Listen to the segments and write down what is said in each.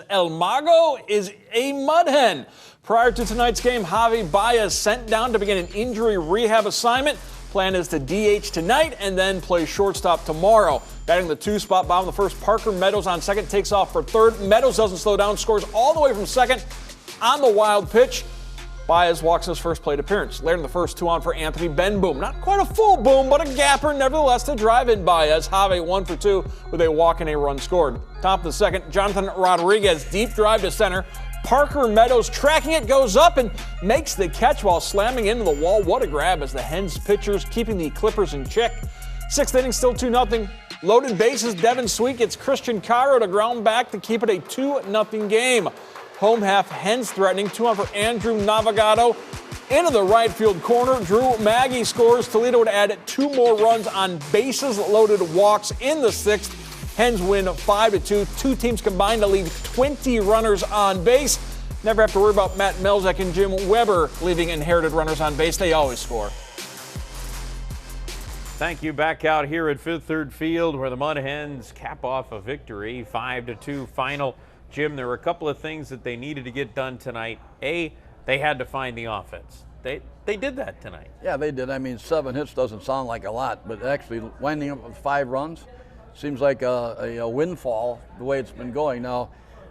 El Mago is a mud hen. Prior to tonight's game, Javi Baez sent down to begin an injury rehab assignment. Plan is to DH tonight and then play shortstop tomorrow. Batting the 2 spot, bottom of the first, Parker Meadows on second, takes off for third. Meadows doesn't slow down, scores all the way from second on the wild pitch. Baez walks his first plate appearance. Later in the first, 2 on for Anthony Ben Boom. Not quite a full boom, but a gapper nevertheless to drive in Baez. Javi 1 for 2 with a walk and a run scored. Top of the second, Jonathan Rodriguez deep drive to center. Parker Meadows tracking it, goes up and makes the catch while slamming into the wall. What a grab as the Hens pitchers keeping the Clippers in check. 6th inning, still 2-0. Loaded bases, Devin Sweet gets Christian Cairo to ground back to keep it a 2-0 game. Home half, Hens threatening, 2 on for Andrew Navigado. Into the right field corner, Drew Maggie scores. Toledo would add 2 more runs on bases loaded walks in the 6th. Hens win 5-2. 2 teams combined to leave 20 runners on base. Never have to worry about Matt Melzek and Jim Weber leaving inherited runners on base. They always score. Thank you. Back out here at Fifth Third Field where the Mud Hens cap off a victory, 5-2 final. Jim, there were a couple of things that they needed to get done tonight. A, they had to find the offense. They did that tonight. Yeah, they did. I mean, 7 hits doesn't sound like a lot, but actually winding up with 5 runs seems like a windfall the way it's been going. Now,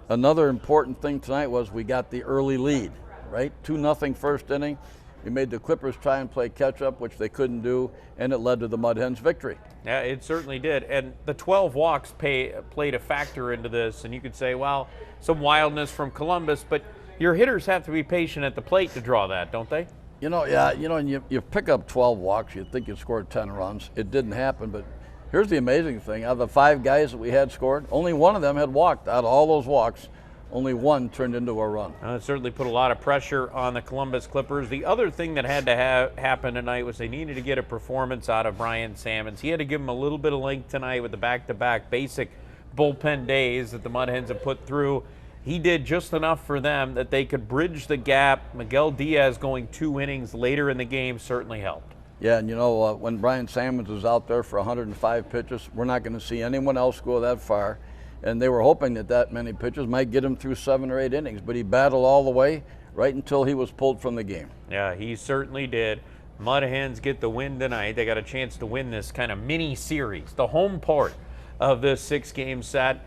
another important thing tonight was we got the early lead, right? 2-0 first inning. We made the Clippers try and play catch-up, which they couldn't do, and it led to the Mud Hens' victory. Yeah, it certainly did. And the 12 walks played a factor into this, and you could say, well, some wildness from Columbus, but your hitters have to be patient at the plate to draw that, don't they? You know, yeah, and you pick up 12 walks, you'd think you scored 10 runs. It didn't happen, but here's the amazing thing. Out of the 5 guys that we had scored, only 1 of them had walked. Out of all those walks, only 1 turned into a run. It certainly put a lot of pressure on the Columbus Clippers. The other thing that had to happen tonight was they needed to get a performance out of Brian Sammons. He had to give him a little bit of length tonight with the back-to-back basic bullpen days that the Mud Hens have put through. He did just enough for them that they could bridge the gap. Miguel Diaz going 2 innings later in the game certainly helped. Yeah, and you know, when Brian Sammons is out there for 105 pitches, we're not going to see anyone else go that far. And they were hoping that many pitches might get him through 7 or 8 innings, but he battled all the way right until he was pulled from the game. Yeah, he certainly did. Mud Hens get the win tonight. They got a chance to win this kind of mini series, the home part of this 6-game set,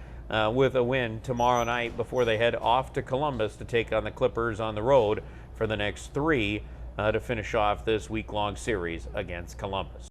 with a win tomorrow night before they head off to Columbus to take on the Clippers on the road for the next 3 to finish off this week-long series against Columbus.